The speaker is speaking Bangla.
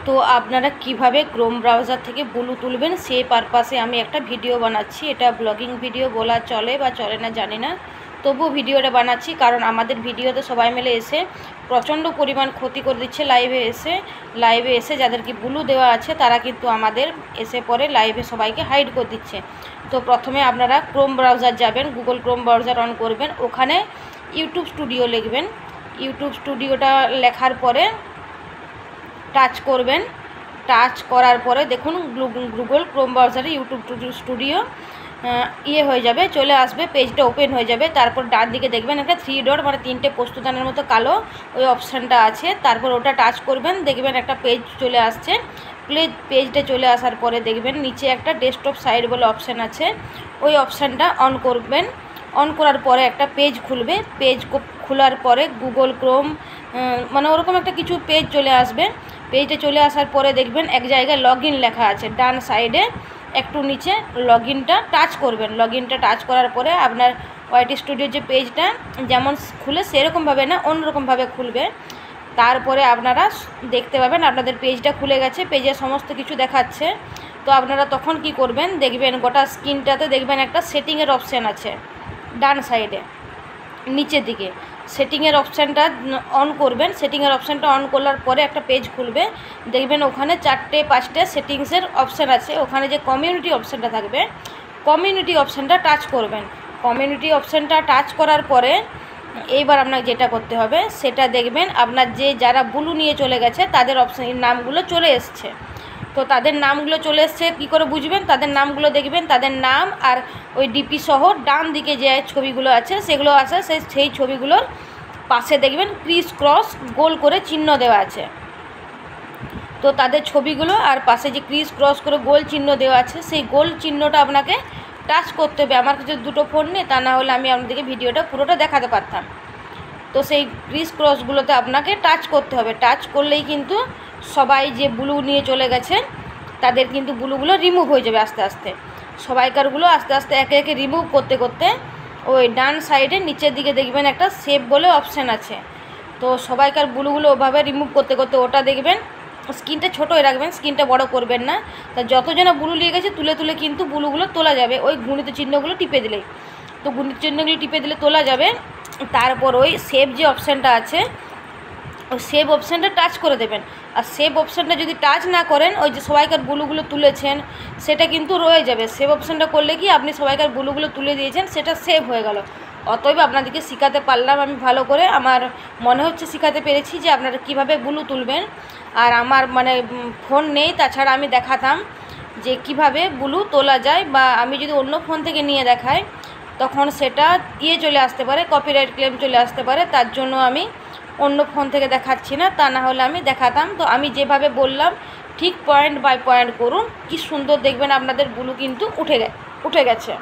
তো আপনারা কিভাবে ক্রোম ব্রাউজার থেকে ব্লু তুলবেন সেই পারপাসে আমি একটা ভিডিও বানাচ্ছি। এটা ব্লগিং ভিডিও বলা চলে বা চলে না জানি না, তবু ভিডিওটা বানাচ্ছি কারণ আমাদের ভিডিওতে সবাই মিলে এসে প্রচণ্ড পরিমাণ ক্ষতি করে দিচ্ছে। লাইভে এসে যাদেরকে ব্লু দেওয়া আছে তারা কিন্তু আমাদের এসে পরে লাইভে সবাইকে হাইড করে দিচ্ছে। তো প্রথমে আপনারা ক্রোম ব্রাউজার যাবেন, গুগল ক্রোম ব্রাউজার অন করবেন, ওখানে ইউটিউব স্টুডিও লিখবেন। ইউটিউব স্টুডিওটা লেখার পরে টাচ করবেন। টাচ করার পরে দেখুন গুগল ক্রোম ব্রাউজারে ইউটিউব স্টুডিও হয়ে যাবে, চলে আসবে, পেজটা ওপেন হয়ে যাবে। তারপর ডান দিকে দেখবেন একটা 3 ডট মানে 3টে পোস্তদানের মতো কালো ওই অপশানটা আছে, তারপর ওটা টাচ করবেন, দেখবেন একটা পেজ চলে আসছে। পেজটা চলে আসার পরে দেখবেন নিচে একটা ডেস্কটপ সাইট বলে অপশান আছে, ওই অপশানটা অন করবেন। অন করার পরে একটা পেজ খুলবে। পেজ খোলার পরে গুগল ক্রোম মানে ওরকম একটা কিছু পেজ চলে আসবে। পেজটা চলে আসার পরে দেখবেন এক জায়গায় লগ ইন লেখা আছে, ডান সাইডে একটু নিচে লগ ইনটা টাচ করবেন। লগ ইনটা টাচ করার পরে আপনার ওয়াইটি স্টুডিওর যে পেজটা যেমন খুলে সেরকমভাবে না, অন্যরকমভাবে খুলবে। তারপরে আপনারা দেখতে পাবেন আপনাদের পেজটা খুলে গেছে, পেজে সমস্ত কিছু দেখাচ্ছে। তো আপনারা তখন কি করবেন, দেখবেন গোটা স্ক্রিনটাতে দেখবেন একটা সেটিংয়ের অপশান আছে ডান সাইডে নিচের দিকে। সেটিংয়ের অপশানটা অন করবেন। সেটিংয়ের অপশানটা অন করার পরে একটা পেজ খুলবে, দেখবেন ওখানে 4-5টে সেটিংসের অপশান আছে। ওখানে যে কমিউনিটি অপশানটা থাকবে, কমিউনিটি অপশানটা টাচ করবেন। কমিউনিটি অপশানটা টাচ করার পরে এইবার আপনাকে যেটা করতে হবে সেটা দেখবেন আপনার যারা ব্লু নিয়ে চলে গেছে তাদের নামগুলো চলে এসছে। তো তাদের নামগুলো চলে এসছে কী করে বুঝবেন, তাদের নামগুলো দেখবেন, তাদের নাম আর ওই ডিপি সহ ডান দিকে যে ছবিগুলো আছে সেগুলো আছে, সেই ছবিগুলোর পাশে দেখবেন ক্রিস ক্রস গোল করে চিহ্ন দেওয়া আছে। তো তাদের ছবিগুলো আর পাশে যে ক্রিস ক্রস করে গোল চিহ্ন দেওয়া আছে সেই গোল চিহ্নটা আপনাকে টাচ করতে হবে। আমার কাছে দুটো ফোন নেই, তা না হলে আমি আপনাদেরকে ভিডিওটা পুরোটা দেখাতে পারতাম। তো সেই ক্রিস ক্রসগুলোতে আপনাকে টাচ করতে হবে। টাচ করলেই কিন্তু সবাই যে ব্লু নিয়ে চলে গেছে তাদের কিন্তু ব্লুগুলো রিমুভ হয়ে যাবে আস্তে আস্তে। সবাইকারগুলো আস্তে আস্তে একে একে রিমুভ করতে করতে ওই ডান সাইডে নিচের দিকে দেখবেন একটা সেভ বলে অপশান আছে। তো সবাইকার ব্লুগুলো ওভাবে রিমুভ করতে করতে ওটা দেখবেন, স্ক্রিনটা ছোটোই রাখবেন, স্ক্রিনটা বড় করবেন না। তা যতজনা ব্লু নিয়ে গেছে তুলে তুলে কিন্তু ব্লুগুলো তোলা যাবে ওই গুণিত চিহ্নগুলো টিপে দিলেই। তো গুণিত চিহ্নগুলো টিপে দিলে তোলা যাবে। তারপর ওই সেভ যে অপশানটা আছে ওই সেভ অপশানটা টাচ করে দেবেন। আর সেভ অপশানটা যদি টাচ না করেন ওই যে সবাইকার ব্লুগুলো তুলেছেন সেটা কিন্তু রয়ে যাবে। সেভ অপশানটা করলে কি আপনি সবাইকার ব্লুগুলো তুলে দিয়েছেন, সেটা সেভ হয়ে গেল। অতএব আপনাদেরকে শেখাতে পারলাম আমি ভালো করে, আমার মনে হচ্ছে শেখাতে পেরেছি যে আপনারা কীভাবে ব্লু তুলবেন। আর আমার মানে ফোন নেই, তাছাড়া আমি দেখাতাম যে কিভাবে ব্লু তোলা যায়, বা আমি যদি অন্য ফোন থেকে নিয়ে দেখাই তখন সেটা চলে আসতে পারে, কপিরাইট ক্লেম চলে আসতে পারে। তার জন্য আমি অন্য ফোন থেকে দেখাচ্ছি না, তা না হলে আমি দেখাতাম। তো আমি যেভাবে বললাম ঠিক পয়েন্ট বাই পয়েন্ট করুন, কি সুন্দর দেখবেন আপনাদের ব্লু কিন্তু উঠে গেছে।